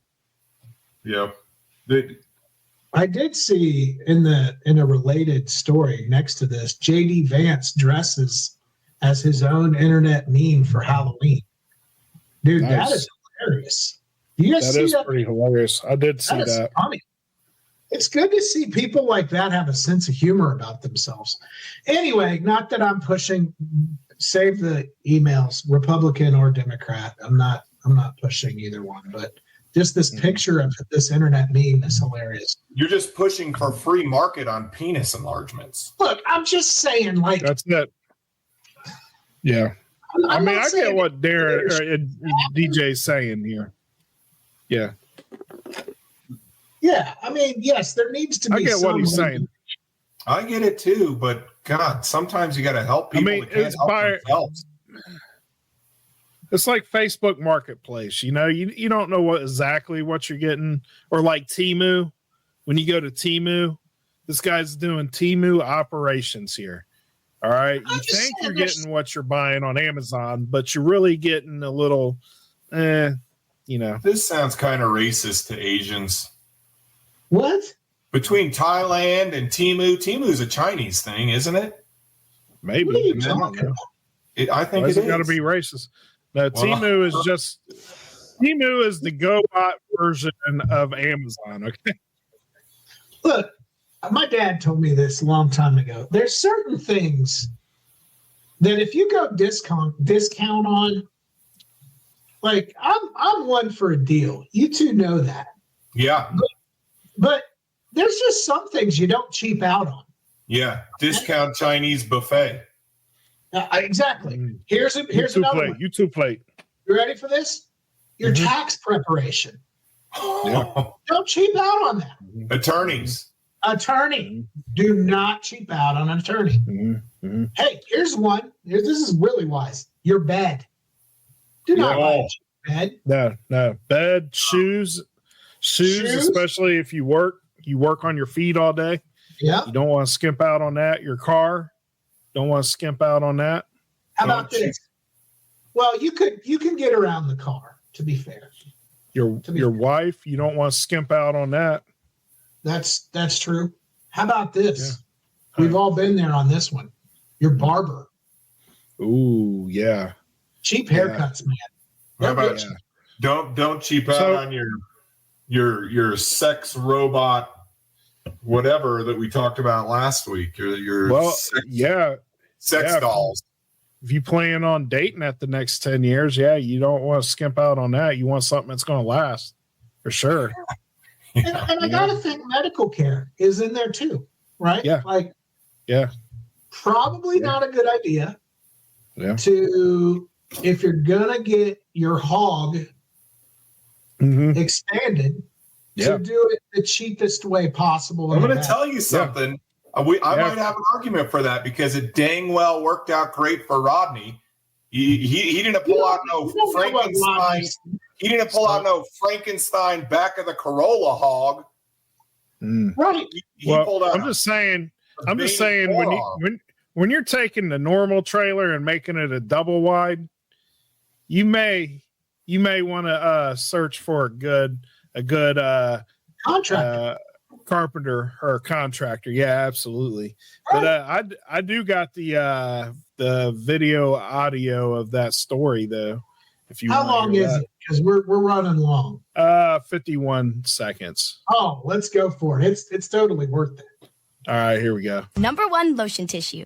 Yeah. I did see in a related story next to this, JD Vance dresses as his own internet meme for Halloween. Dude, Nice. That is hilarious. You guys That see is that? pretty hilarious. I did see That is that. funny. It's good to see people like that have a sense of humor about themselves. Anyway, not that I'm pushing, save the emails, Republican or Democrat. I'm not pushing either one, but Just this picture of this internet meme is hilarious. You're just pushing for free market on penis enlargements. Look, I'm just saying, like, That's it. Yeah. I mean, I get what Darren DJ's saying here. Yeah. Yeah, I mean, yes, there needs to be. I get what he's saying. I get it too, but God, sometimes you got to help people. I mean, it's like Facebook Marketplace. You know, you don't know exactly what you're getting, or like Temu. When you go to Temu, this guy's doing Temu operations here. All right, you think you're getting what you're buying on Amazon, but you're really getting a little, you know. This sounds kind of racist to Asians. What? Between Thailand and Temu is a Chinese thing, isn't it? Maybe. What are you talking about? I think it's got to be racist. No, Temu is the GoBot version of Amazon. Okay. Look, my dad told me this a long time ago. There's certain things that if you go discount on, like I'm one for a deal. You two know that. Yeah. But there's just some things you don't cheap out on. Yeah. Discount Chinese buffet. Exactly. Here's another one. YouTube plate. You ready for this? Your tax preparation. Yeah. Don't cheap out on that. Attorneys. Do not cheap out on an attorney. Hey, here's one. This is really wise. Your bed. Do not buy a cheap bed. No. Bed, shoes, especially if you work on your feet all day. Yeah. You don't want to skimp out on that. Your car, don't want to skimp out on that. How about this? Well, you can get around the car, to be fair. Your wife, you don't want to skimp out on that. That's true. How about this? Yeah. We've all been there on this one. Your barber. Ooh, yeah. Cheap haircuts, man. How about don't cheap out on your sex robot, whatever that we talked about last week. Sex dolls. If you plan on dating at the next 10 years, you don't want to skimp out on that. You want something that's going to last for sure. And I got to think medical care is in there too, right? Yeah. Probably not a good idea to, if you're going to get your hog expanded, to do it the cheapest way possible. I'm going to tell you something. I might have an argument for that because it dang well worked out great for Rodney. He didn't pull out no Frankenstein. He didn't pull out no Frankenstein back of the Corolla hog. Right. He pulled out. I'm just saying when you're taking the normal trailer and making it a double wide, you may want to search for a good contractor. Carpenter or contractor. Yeah, absolutely. But I do got the video audio of that story though. If you how long is it? Because we're running long. 51 seconds. Oh, let's go for it. It's totally worth it. All right, here we go. Number one lotion tissue.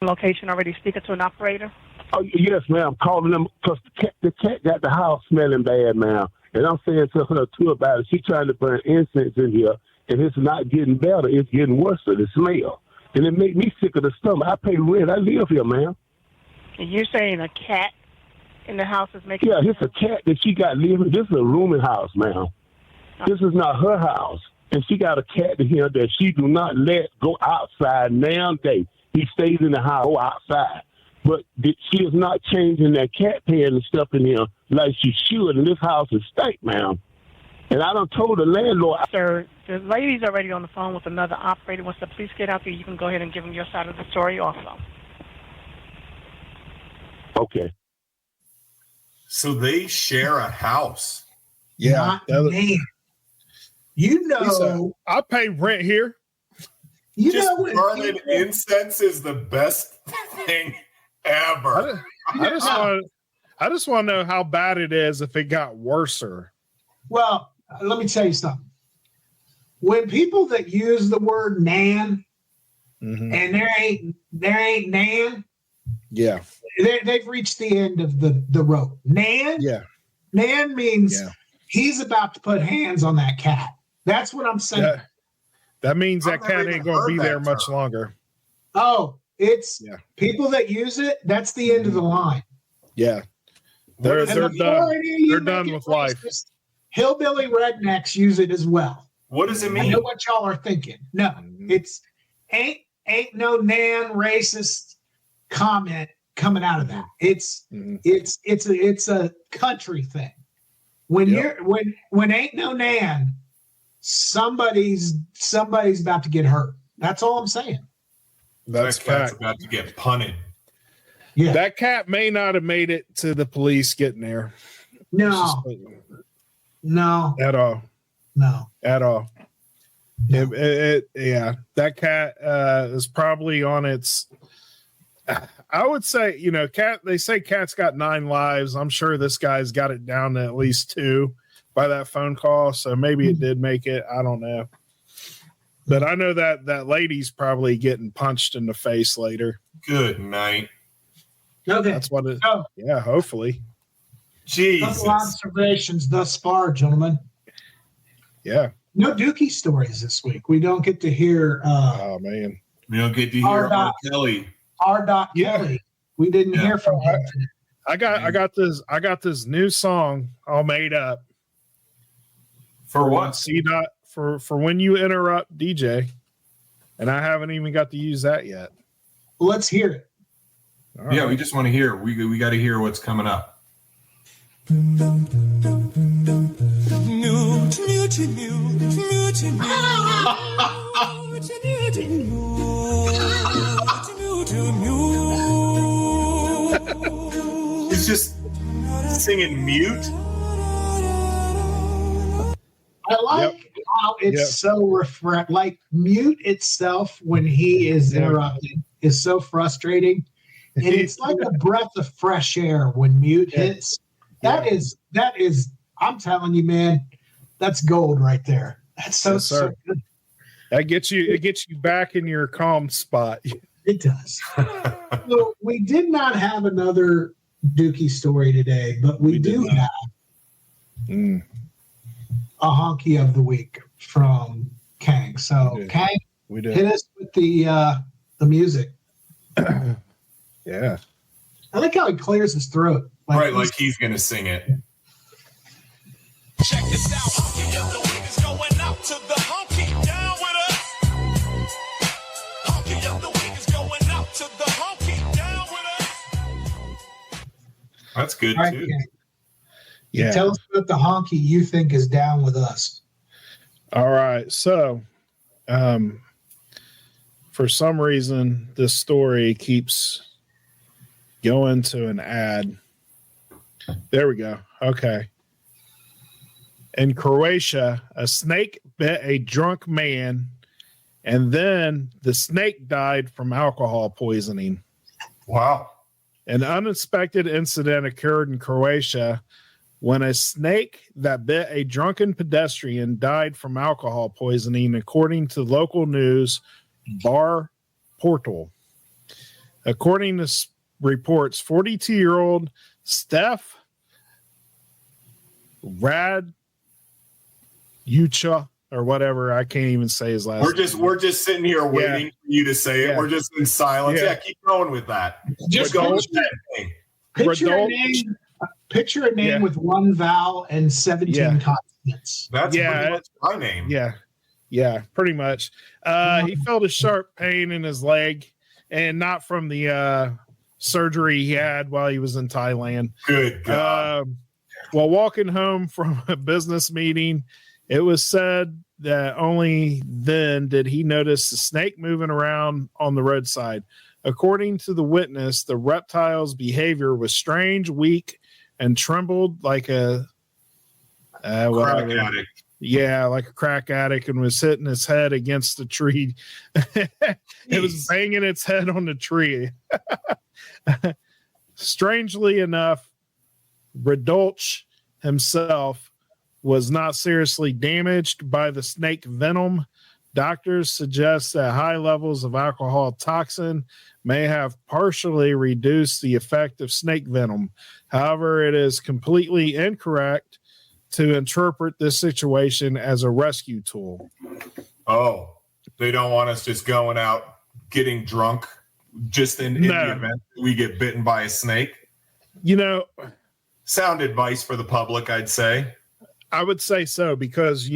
Location already speaking to an operator? Oh yes, ma'am. Calling them because the cat got the house smelling bad, ma'am. And I'm saying to her too about it. She's trying to burn incense in here, and it's not getting better. It's getting worse. The smell, and it make me sick of the stomach. I pay rent. I live here, ma'am. And you're saying a cat in the house is making? Yeah, it's a cat that she got living. This is a rooming house, ma'am. This is not her house, and she got a cat in here that she do not let go outside now day. He stays in the house outside. But she is not changing that cat pan and stuff in here like she should. And this house is stank, ma'am. And I done told the landlord. Sir, the lady's already on the phone with another operator. Once the police get out there, you can go ahead and give them your side of the story also. Okay. So they share a house. Yeah. You know. I pay rent here. You Just know when burning incense is the best thing ever. I just want to know how bad it is if it got worser. Well, let me tell you something. When people that use the word nan and there ain't nan, yeah, they've reached the end of the rope. Nan, yeah, nan means he's about to put hands on that cat. That's what I'm saying. That means that I've never cat even ain't going to heard be there that much term. longer. Oh, it's people that use it. That's the end of the line. Yeah. What They're does And it done. mean? before any of you They're make done it with life. racist, hillbilly rednecks use it as well. What does it I mean? know what y'all are thinking. No, it's ain't no nan racist comment coming out of that. It's a country thing. When when ain't no nan, somebody's about to get hurt. That's all I'm saying. That's that cat's fact. about to get punted. Yeah. That cat may not have made it to the police getting there. No. No. At all. No. At all. No. Yeah. That cat is probably on its. I would say, cat. They say cats got 9 lives. I'm sure this guy's got it down to at least 2 by that phone call. So maybe it did make it. I don't know. But I know that lady's probably getting punched in the face later. Good night. Okay. That's what it. So, Yeah, hopefully. Jesus. couple observations thus far, gentlemen. Yeah. No Dookie stories this week. We don't get to hear Oh man. We don't get to hear R. Kelly. R. Yeah. Kelly. We didn't hear from him today. I got this new song all made up. For what? For when you interrupt DJ, and I haven't even got to use that yet. Let's hear it. All right. Yeah, we just want to hear. We got to hear what's coming up. He's just singing mute. I like how it's so like mute itself when he is interrupting is so frustrating. And it's like a breath of fresh air when mute hits. That is I'm telling you, man, that's gold right there. That's so good. That gets you back in your calm spot. It does. So we did not have another Dookie story today, but we do have a honky of the week from Kang. So Kang, hit us with the music. Yeah. I like how he clears his throat. Like he's gonna sing it. Check this out, honky of the week is going out to the honky down with us. Honky of the week is going out to the honky down with us. That's good All right, too. Kang. Yeah. Tell us what the honky you think is down with us. All right. So, for some reason, this story keeps going to an ad. There we go. Okay. In Croatia, a snake bit a drunk man, and then the snake died from alcohol poisoning. Wow. An unexpected incident occurred in Croatia when a snake that bit a drunken pedestrian died from alcohol poisoning, according to local news Bar Portal. According to reports, 42-year-old Steph Raducha or whatever, I can't even say his last name. We're just sitting here waiting for you to say it. We're just in silence. Yeah, keep going with that. Just go with that thing. Picture a name with one vowel and 17 consonants. That's pretty much my name. Yeah, pretty much. He felt a sharp pain in his leg, and not from the surgery he had while he was in Thailand. Good God. While walking home from a business meeting, it was said that only then did he notice the snake moving around on the roadside. According to the witness, the reptile's behavior was strange, weak, and trembled like a crack addict. Yeah, like a crack addict, and was hitting its head against the tree. It was banging its head on the tree. Strangely enough, Radulch himself was not seriously damaged by the snake venom. Doctors suggest that high levels of alcohol toxin may have partially reduced the effect of snake venom. However, it is completely incorrect to interpret this situation as a rescue tool. Oh, they don't want us just going out getting drunk just in the event we get bitten by a snake. You know, sound advice for the public, I'd say. I would say so, because,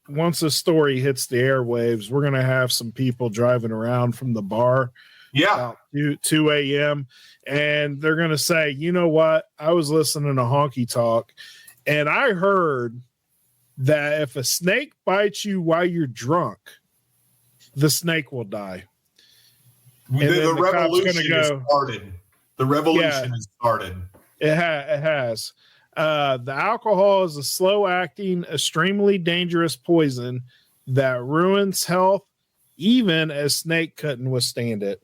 once a story hits the airwaves, we're going to have some people driving around from the bar. Yeah. About 2 a.m. And they're going to say, you know what? I was listening to Honky Talk, and I heard that if a snake bites you while you're drunk, the snake will die. The revolution has started. The revolution has started. It has. The alcohol is a slow-acting, extremely dangerous poison that ruins health. Even a snake couldn't withstand it.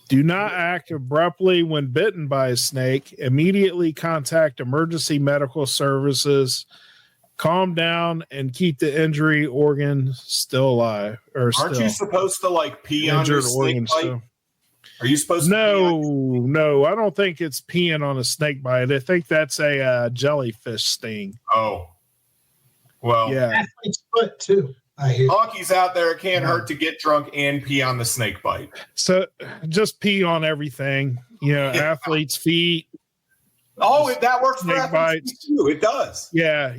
Do not act abruptly when bitten by a snake. Immediately contact emergency medical services. Calm down and keep the injury organ still alive. Aren't you supposed to pee on your snake bite? Are you supposed to? No, I don't think it's peeing on a snake bite. I think that's a jellyfish sting. Oh, well, yeah. Athlete's foot too. I hear. Honky's out there. It can't hurt to get drunk and pee on the snake bite. So just pee on everything. Athletes' feet. Oh, that works for snake bites too. It does. Yeah.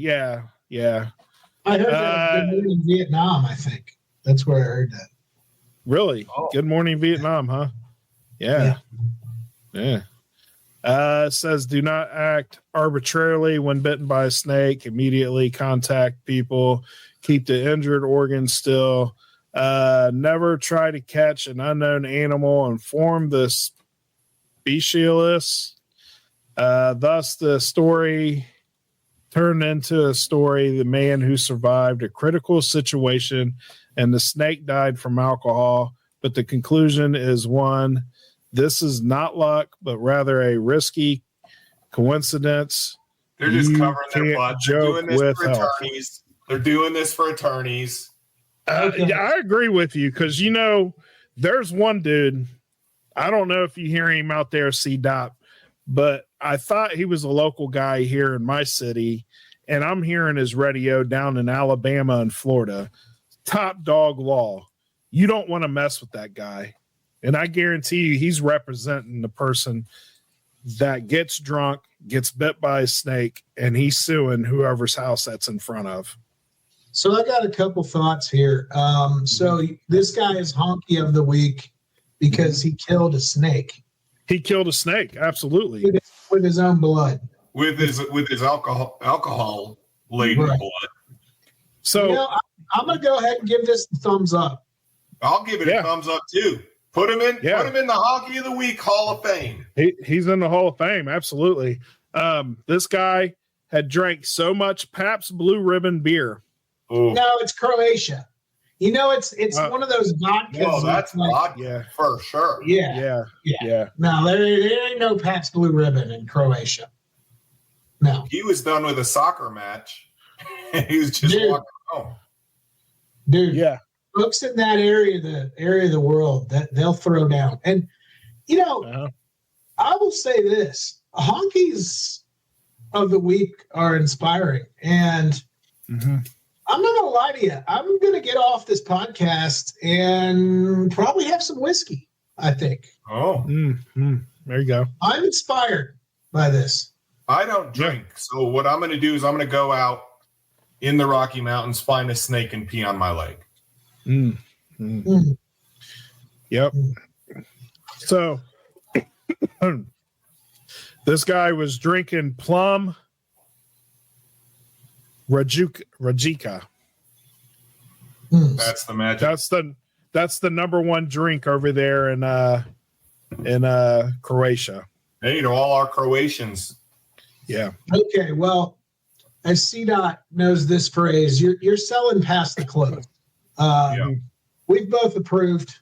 I heard that in Vietnam. I think that's where I heard that. Really? Oh. Good Morning Vietnam, huh? Yeah. It says do not act arbitrarily when bitten by a snake. Immediately contact people. Keep the injured organ still. Never try to catch an unknown animal. Inform the specialist. Thus, the story turned into a story. The man who survived a critical situation and the snake died from alcohol. But the conclusion is one: this is not luck, but rather a risky coincidence. They're just covering their butt. They're doing this for attorneys. They're doing this for attorneys. Yeah, I agree with you, because there's one dude. I don't know if you hear him out there, C-Dot, but I thought he was a local guy here in my city, and I'm hearing his radio down in Alabama and Florida. Top dog law. You don't want to mess with that guy. And I guarantee you he's representing the person that gets drunk, gets bit by a snake, and he's suing whoever's house that's in front of. So I got a couple thoughts here. So this guy is Honky of the Week because he killed a snake. He killed a snake, absolutely. With his own blood. With his alcohol laden blood. So I'm gonna go ahead and give this a thumbs up. I'll give it a thumbs up too. Put him in the Honky of the Week Hall of Fame. He's in the Hall of Fame, absolutely. This guy had drank so much Pabst Blue Ribbon beer. Ooh. No, it's Croatia. It's one of those vodkas. No, that's vodka for sure. Yeah. No, there ain't no Pabst Blue Ribbon in Croatia. No. He was done with a soccer match. He was just walking home. Dude, folks in that area, of the world, that they'll throw down. And I will say this: Honkies of the Week are inspiring, and I'm not gonna lie to you. I'm gonna get off this podcast and probably have some whiskey, I think. Oh, there you go. I'm inspired by this. I don't drink, so what I'm gonna do is I'm gonna go out in the Rocky Mountains, find a snake, and pee on my leg. Yep. So this guy was drinking plum Rajika. That's the magic. That's the number one drink over there in Croatia. Hey, to all our Croatians. Yeah. Okay, well, as C-Dot knows this phrase, you're selling past the close. We've both approved.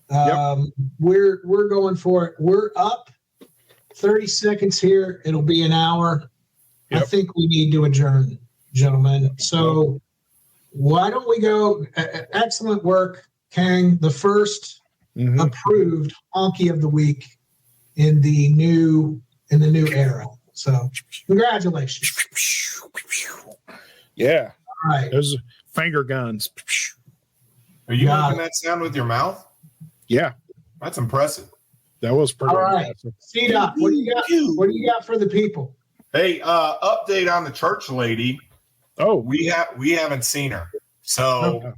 We're going for it. We're up 30 seconds here. It'll be an hour. I think we need to adjourn, gentlemen. So why don't we go? Excellent work, Kang. The first approved Honky of the Week in the new era. So congratulations. Yeah. All right. Those finger guns. Are you Got making that sound with your mouth? Yeah. That's impressive. That was pretty All right. impressive. C-Dot, what do you got? What do you got for the people? Hey, update on the church lady. Oh, We haven't seen her. So okay.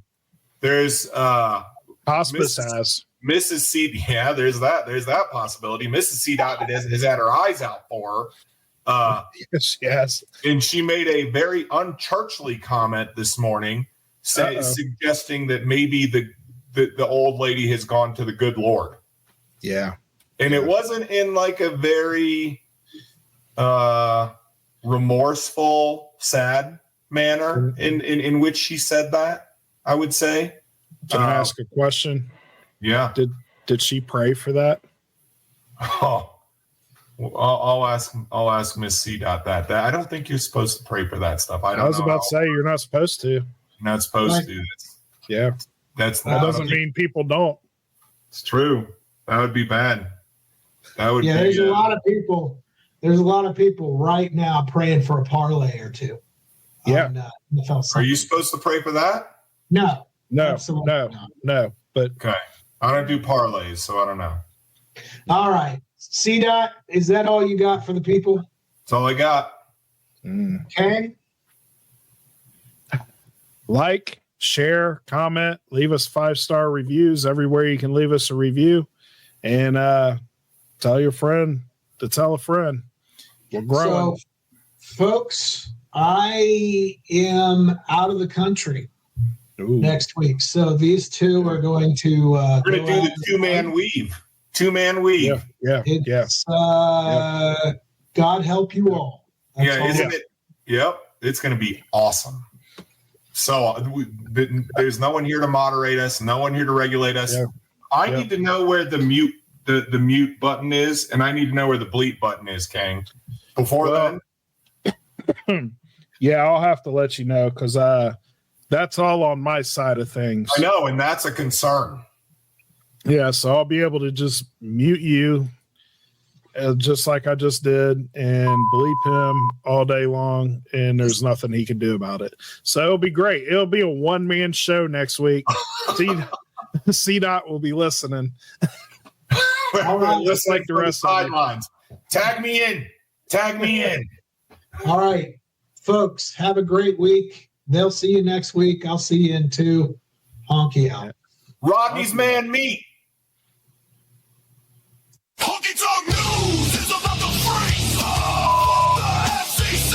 there's Hospice has. Mrs. C. Yeah, there's that possibility. Mrs. C. Dot has had her eyes out for her. Yes. And she made a very unchurchly comment this morning, suggesting that maybe the old lady has gone to the good Lord. Yeah. And it wasn't in like a very remorseful, sad manner in which she said that, I would say. Can I ask a question? Yeah. Did she pray for that? Oh, I'll ask Miss C. Dot that. I don't think you're supposed to pray for that stuff. I was about to say you're not supposed to. Not supposed to. Yeah. That doesn't mean people don't. It's true. That would be bad. That would. Yeah, be, there's a lot of people. There's a lot of people right now praying for a parlay or two. Yeah. On, NFL Are you supposed to pray for that? No. No. Absolutely No. not. No. But Okay. I don't do parlays, so I don't know. All right. C-Dot, is that all you got for the people? That's all I got. Okay. like, share, comment, leave us 5-star reviews everywhere you can leave us a review, and tell your friend to tell a friend. We're growing. So, folks, I am out of the country next week. So these two are going to We're going to do the two-man weave. Two-man weave. Yeah. God help you all. That's all. Isn't it? Yep. It's going to be awesome. So there's no one here to moderate us, no one here to regulate us. Yeah. I need to know where the mute button is, and I need to know where the bleep button is, Kang. Before then. Yeah, I'll have to let you know because that's all on my side of things. I know, and that's a concern. Yeah, so I'll be able to just mute you just like I just did and bleep him all day long, and there's nothing he can do about it. So it'll be great. It'll be a one-man show next week. C-Dot will be listening. Just like the rest of the sidelines. Tag me in. All right, folks, have a great week. They'll see you next week. I'll see you in 2. Honky out. Rodney's man meat. Honky Tonk News is about to freeze. The FCC,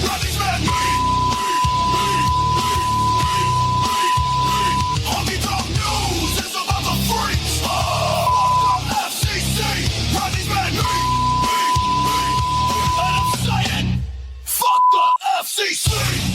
Rodney's man meat. Honky Tonk News is about to freeze. The FCC, Rodney's man meat. And I'm saying, fuck the FCC.